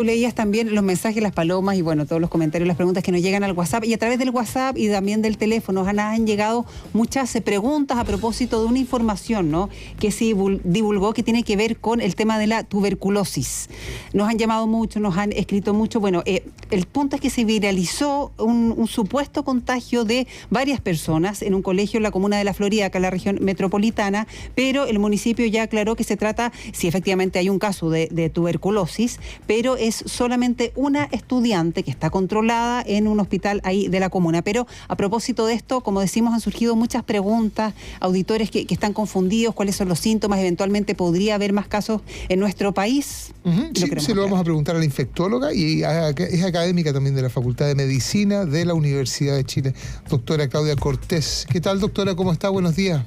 Tú leías también los mensajes, las palomas y bueno, todos los comentarios, las preguntas que nos llegan al WhatsApp, y a través del WhatsApp y también del teléfono han llegado muchas preguntas a propósito de una información, ¿no?, que se divulgó, que tiene que ver con el tema de la tuberculosis. Nos han llamado mucho, nos han escrito mucho. Bueno, el punto es que se viralizó un supuesto contagio de varias personas en un colegio en la comuna de La Florida, acá en la región metropolitana, pero el municipio ya aclaró que se trata, si efectivamente hay un caso de tuberculosis, pero es solamente una estudiante que está controlada en un hospital ahí de la comuna. Pero a propósito de esto, como decimos, han surgido muchas preguntas, auditores que están confundidos, cuáles son los síntomas, eventualmente podría haber más casos en nuestro país. Sí, se lo vamos a preguntar a la infectóloga y es académica también de la Facultad de Medicina de la Universidad de Chile, doctora Claudia Cortés. ¿Qué tal, doctora? ¿Cómo está? Buenos días.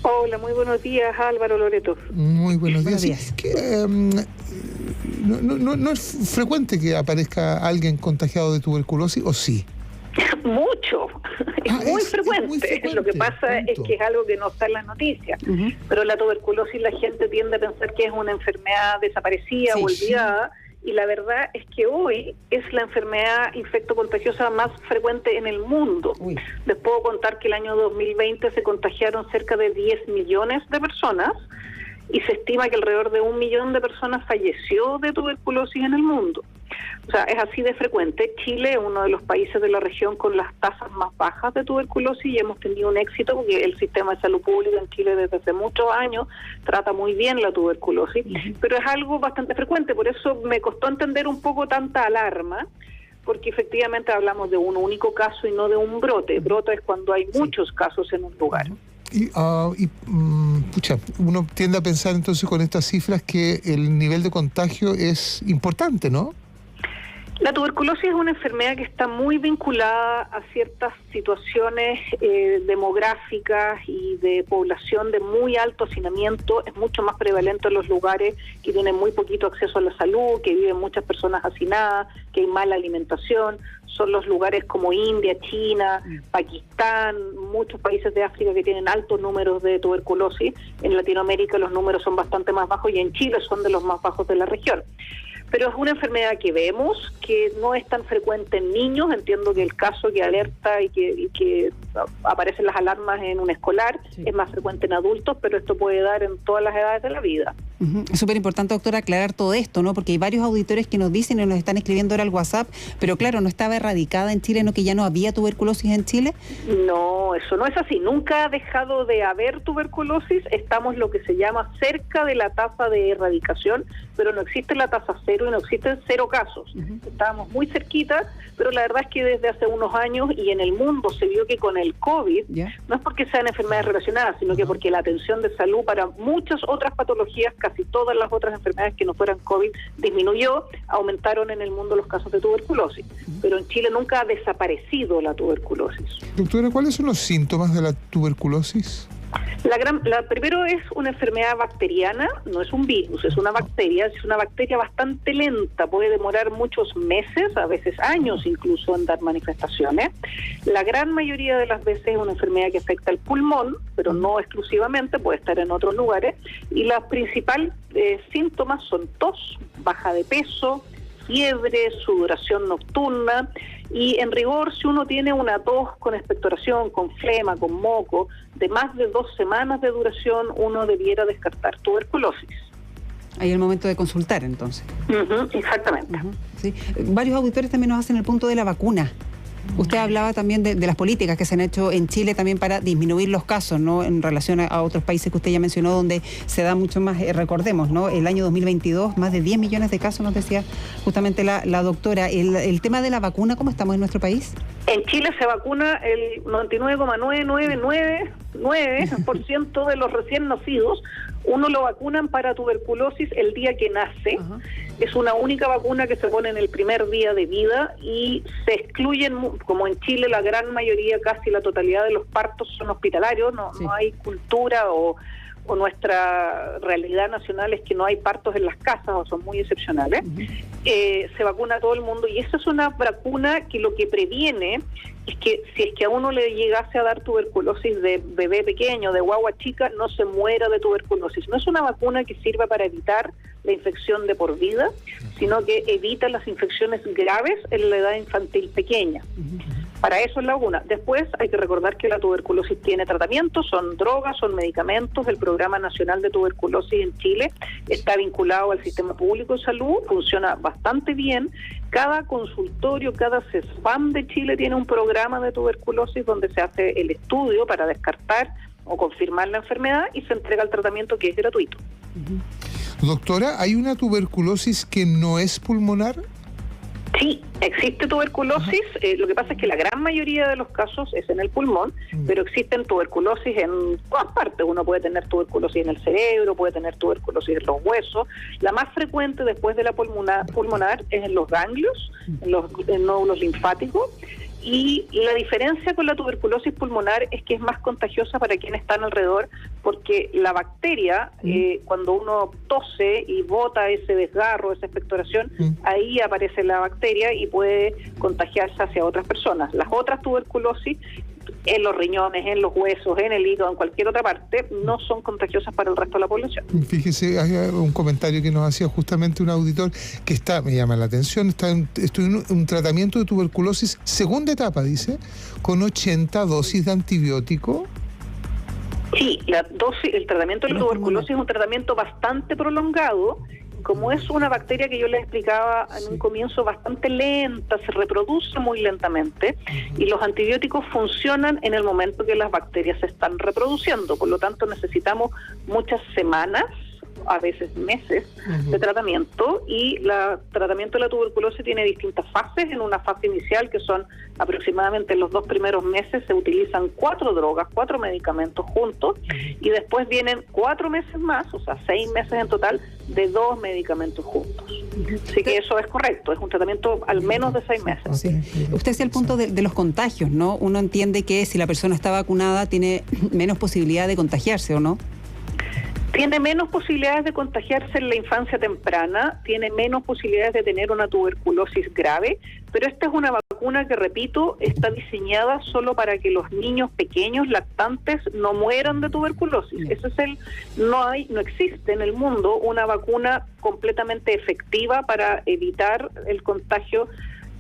Hola, muy buenos días, Álvaro Loreto. Muy buenos días. Buenos días. Sí, no es frecuente que aparezca alguien contagiado de tuberculosis, ¿o sí? Mucho, es muy frecuente. Lo que pasa es que es algo que no está en las noticias, pero la tuberculosis la gente tiende a pensar que es una enfermedad desaparecida o olvidada, y la verdad es que hoy es la enfermedad infectocontagiosa más frecuente en el mundo. Les puedo contar que el año 2020 se contagiaron cerca de 10 millones de personas, y se estima que alrededor de 1 millón de personas falleció de tuberculosis en el mundo. O sea, es así de frecuente. Chile es uno de los países de la región con las tasas más bajas de tuberculosis, y hemos tenido un éxito porque el sistema de salud pública en Chile desde hace muchos años trata muy bien la tuberculosis, pero es algo bastante frecuente. Por eso me costó entender un poco tanta alarma, porque efectivamente hablamos de un único caso y no de un brote. Brote es cuando hay muchos casos en un lugar. Pucha, uno tiende a pensar entonces con estas cifras que el nivel de contagio es importante, ¿no? La tuberculosis es una enfermedad que está muy vinculada a ciertas situaciones demográficas y de población de muy alto hacinamiento. Es mucho más prevalente en los lugares que tienen muy poquito acceso a la salud, que viven muchas personas hacinadas, que hay mala alimentación. Son los lugares como India, China, Pakistán, muchos países de África que tienen altos números de tuberculosis. En Latinoamérica los números son bastante más bajos, y en Chile son de los más bajos de la región. Pero es una enfermedad que vemos, que no es tan frecuente en niños. Entiendo que el caso que alerta y que aparecen las alarmas en un escolar es más frecuente en adultos, pero esto puede dar en todas las edades de la vida. Es súper importante, doctora, aclarar todo esto, ¿no? Porque hay varios auditores que nos dicen y nos están escribiendo ahora al WhatsApp, pero claro, no estaba erradicada en Chile, ¿no?, que ya no había tuberculosis en Chile. No, eso no es así. Nunca ha dejado de haber tuberculosis. Estamos lo que se llama cerca de la tasa de erradicación, pero no existe la tasa cero y no existen 0 casos. Estábamos muy cerquita, pero la verdad es que desde hace unos años y en el mundo se vio que con el COVID, no es porque sean enfermedades relacionadas, sino que porque la atención de salud para muchas otras patologías, casi todas las otras enfermedades que no fueran COVID, disminuyó, aumentaron en el mundo los casos de tuberculosis. Pero en Chile nunca ha desaparecido la tuberculosis. Doctora, ¿cuáles son los síntomas de la tuberculosis? Primero es una enfermedad bacteriana, no es un virus, es una bacteria bastante lenta, puede demorar muchos meses, a veces años incluso, en dar manifestaciones. La gran mayoría de las veces es una enfermedad que afecta al pulmón, pero no exclusivamente, puede estar en otros lugares, y los principales síntomas son tos, baja de peso, fiebre, sudoración nocturna, y en rigor, si uno tiene una tos con expectoración, con flema, con moco, de más de 2 semanas de duración, uno debiera descartar tuberculosis. Ahí es el momento de consultar, entonces. Exactamente. Sí. Varios auditores también nos hacen el punto de la vacuna. Usted hablaba también de las políticas que se han hecho en Chile también para disminuir los casos, ¿no?, en relación a otros países que usted ya mencionó, donde se da mucho más, recordemos, ¿no?, el año 2022, más de 10 millones de casos, nos decía justamente la doctora. El tema de la vacuna, ¿cómo estamos en nuestro país? En Chile se vacuna el 99,9999% de los recién nacidos. Uno lo vacunan para tuberculosis el día que nace. Es una única vacuna que se pone en el primer día de vida, y se excluyen, como en Chile la gran mayoría, casi la totalidad de los partos son hospitalarios, no hay cultura o o nuestra realidad nacional es que no hay partos en las casas o son muy excepcionales, se vacuna a todo el mundo, y esa es una vacuna que lo que previene es que si es que a uno le llegase a dar tuberculosis de bebé pequeño, de guagua chica, no se muera de tuberculosis. No es una vacuna que sirva para evitar la infección de por vida, sino que evita las infecciones graves en la edad infantil pequeña. Para eso es la vacuna. Después hay que recordar que la tuberculosis tiene tratamiento, son drogas, son medicamentos. El Programa Nacional de Tuberculosis en Chile está vinculado al Sistema Público de Salud, funciona bastante bien. Cada consultorio, cada CESFAM de Chile tiene un programa de tuberculosis donde se hace el estudio para descartar o confirmar la enfermedad y se entrega el tratamiento, que es gratuito. Doctora, ¿hay una tuberculosis que no es pulmonar? Sí, existe tuberculosis, lo que pasa es que la gran mayoría de los casos es en el pulmón, pero existen tuberculosis en todas partes. Uno puede tener tuberculosis en el cerebro, puede tener tuberculosis en los huesos. La más frecuente después de la pulmonar es en los ganglios, en los nódulos linfáticos. Y la diferencia con la tuberculosis pulmonar es que es más contagiosa para quienes están alrededor, porque la bacteria, cuando uno tose y bota ese desgarro, esa expectoración, ahí aparece la bacteria y puede contagiarse hacia otras personas. Las otras tuberculosis, en los riñones, en los huesos, en el hígado, en cualquier otra parte, no son contagiosas para el resto de la población. Fíjese, hay un comentario que nos hacía justamente un auditor que me llama la atención, estoy en un tratamiento de tuberculosis segunda etapa, dice, con 80 dosis de antibiótico. Sí, el tratamiento de la tuberculosis es un tratamiento bastante prolongado. Como es una bacteria que yo les explicaba en un comienzo bastante lenta, se reproduce muy lentamente, y los antibióticos funcionan en el momento que las bacterias se están reproduciendo. Por lo tanto, necesitamos muchas semanas, a veces meses, de tratamiento, y el tratamiento de la tuberculosis tiene distintas fases. En una fase inicial, que son aproximadamente los 2 primeros meses, se utilizan 4 drogas, 4 medicamentos juntos, y después vienen 4 meses más, o sea, 6 meses en total, de 2 medicamentos juntos. Así que eso es correcto, es un tratamiento al menos de 6 meses. Sí. Usted decía el punto de los contagios, ¿no? Uno entiende que si la persona está vacunada tiene menos posibilidad de contagiarse, ¿o no? Tiene menos posibilidades de contagiarse en la infancia temprana, tiene menos posibilidades de tener una tuberculosis grave, pero esta es una vacuna que, repito, está diseñada solo para que los niños pequeños, lactantes, no mueran de tuberculosis. Eso es no existe en el mundo una vacuna completamente efectiva para evitar el contagio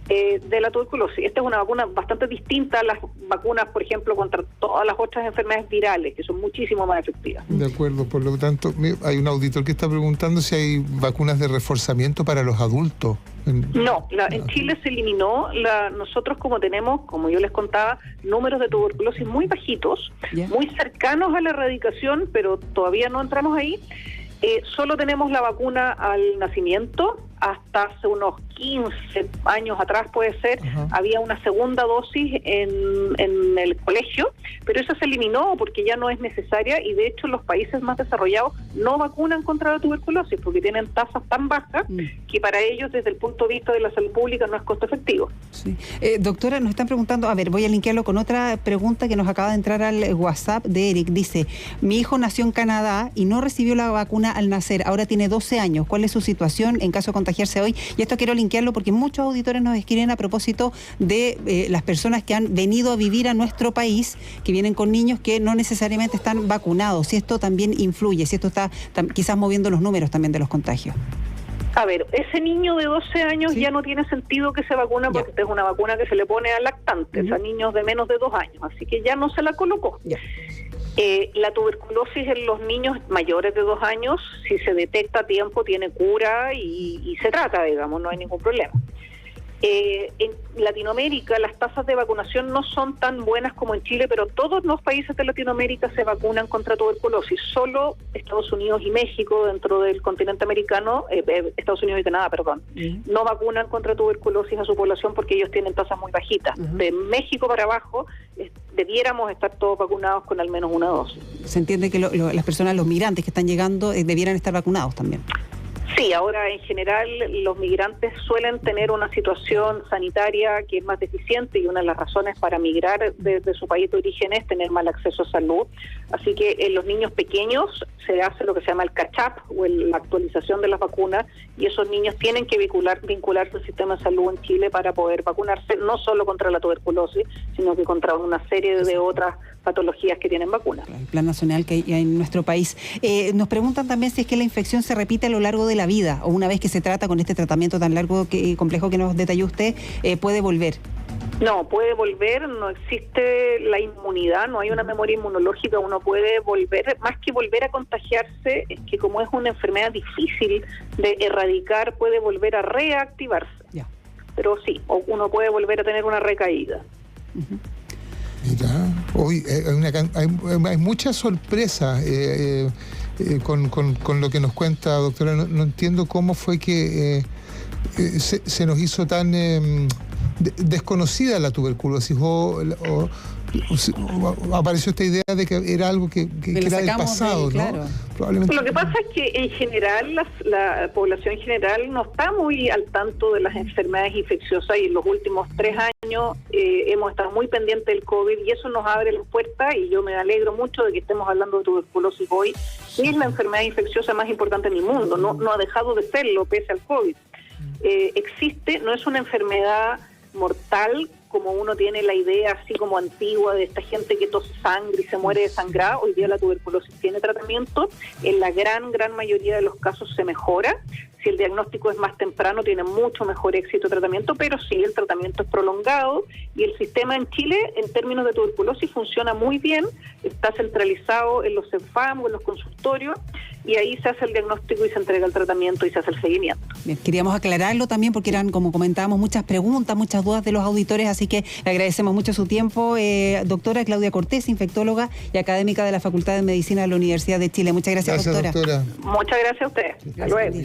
de la tuberculosis. Esta es una vacuna bastante distinta a las vacunas, por ejemplo, contra todas las otras enfermedades virales, que son muchísimo más efectivas. De acuerdo, por lo tanto, hay un auditor que está preguntando si hay vacunas de reforzamiento para los adultos. No, en Chile se eliminó. Nosotros, como tenemos, como yo les contaba, números de tuberculosis muy bajitos, muy cercanos a la erradicación, pero todavía no entramos ahí. Solo tenemos la vacuna al nacimiento. Hasta hace unos 15 años atrás, puede ser, había una segunda dosis en el colegio, pero esa se eliminó porque ya no es necesaria, y de hecho los países más desarrollados no vacunan contra la tuberculosis porque tienen tasas tan bajas que para ellos, desde el punto de vista de la salud pública, no es costo efectivo. Sí. Doctora, nos están preguntando, a ver, voy a linkearlo con otra pregunta que nos acaba de entrar al WhatsApp de Eric. Dice, mi hijo nació en Canadá y no recibió la vacuna al nacer, ahora tiene 12 años, ¿cuál es su situación en caso de contagiarse hoy? Y esto quiero linkearlo porque muchos auditores nos escriben a propósito de las personas que han venido a vivir a nuestro país, que vienen con niños que no necesariamente están vacunados, si esto también influye, si esto está quizás moviendo los números también de los contagios. A ver, ese niño de 12 años ya no tiene sentido que se vacuna porque esta es una vacuna que se le pone a lactantes, a niños de menos de 2 años, así que ya no se la colocó. La tuberculosis en los niños mayores de 2 años, si se detecta a tiempo, tiene cura y se trata, digamos, no hay ningún problema. En Latinoamérica las tasas de vacunación no son tan buenas como en Chile, pero todos los países de Latinoamérica se vacunan contra tuberculosis. Solo Estados Unidos y México, dentro del continente americano, Estados Unidos y Canadá, no vacunan contra tuberculosis a su población porque ellos tienen tasas muy bajitas. De México para abajo debiéramos estar todos vacunados con al menos una dosis. Se entiende que las personas, los migrantes que están llegando, debieran estar vacunados también. Sí, ahora en general los migrantes suelen tener una situación sanitaria que es más deficiente y una de las razones para migrar desde su país de origen es tener mal acceso a salud. Así que en los niños pequeños se hace lo que se llama el catch-up o la actualización de las vacunas y esos niños tienen que vincularse al sistema de salud en Chile para poder vacunarse no solo contra la tuberculosis, sino que contra una serie de otras patologías que tienen vacunas. El plan nacional que hay en nuestro país. Nos preguntan también si es que la infección se repite a lo largo de la vida o una vez que se trata con este tratamiento tan largo y complejo que nos detalló usted, puede volver. No, puede volver, no existe la inmunidad, no hay una memoria inmunológica, uno puede volver, más que volver a contagiarse, es que como es una enfermedad difícil de erradicar, puede volver a reactivarse. Ya. Pero sí, uno puede volver a tener una recaída. Uh-huh. Mira, hoy hay muchas sorpresas con lo que nos cuenta, doctora. No entiendo cómo fue que se nos hizo tan desconocida la tuberculosis o apareció esta idea de que era algo que era del pasado, ¿no? Claro. Probablemente. Lo que pasa es que en general la población en general no está muy al tanto de las enfermedades infecciosas y en los últimos 3 años hemos estado muy pendientes del COVID y eso nos abre las puertas y yo me alegro mucho de que estemos hablando de tuberculosis hoy, que es la enfermedad infecciosa más importante en el mundo, no ha dejado de serlo pese al COVID. Existe, no es una enfermedad mortal como uno tiene la idea así como antigua de esta gente que tose sangre y se muere desangrada. Hoy día la tuberculosis tiene tratamiento, en la gran mayoría de los casos se mejora. Si el diagnóstico es más temprano, tiene mucho mejor éxito de tratamiento, pero sí, el tratamiento es prolongado y el sistema en Chile, en términos de tuberculosis, funciona muy bien, está centralizado en los CENFAM o en los consultorios y ahí se hace el diagnóstico y se entrega el tratamiento y se hace el seguimiento. Bien, queríamos aclararlo también porque eran, como comentábamos, muchas preguntas, muchas dudas de los auditores, así que le agradecemos mucho su tiempo. Doctora Claudia Cortés, infectóloga y académica de la Facultad de Medicina de la Universidad de Chile. Muchas gracias, doctora. Muchas gracias a usted. Hasta luego.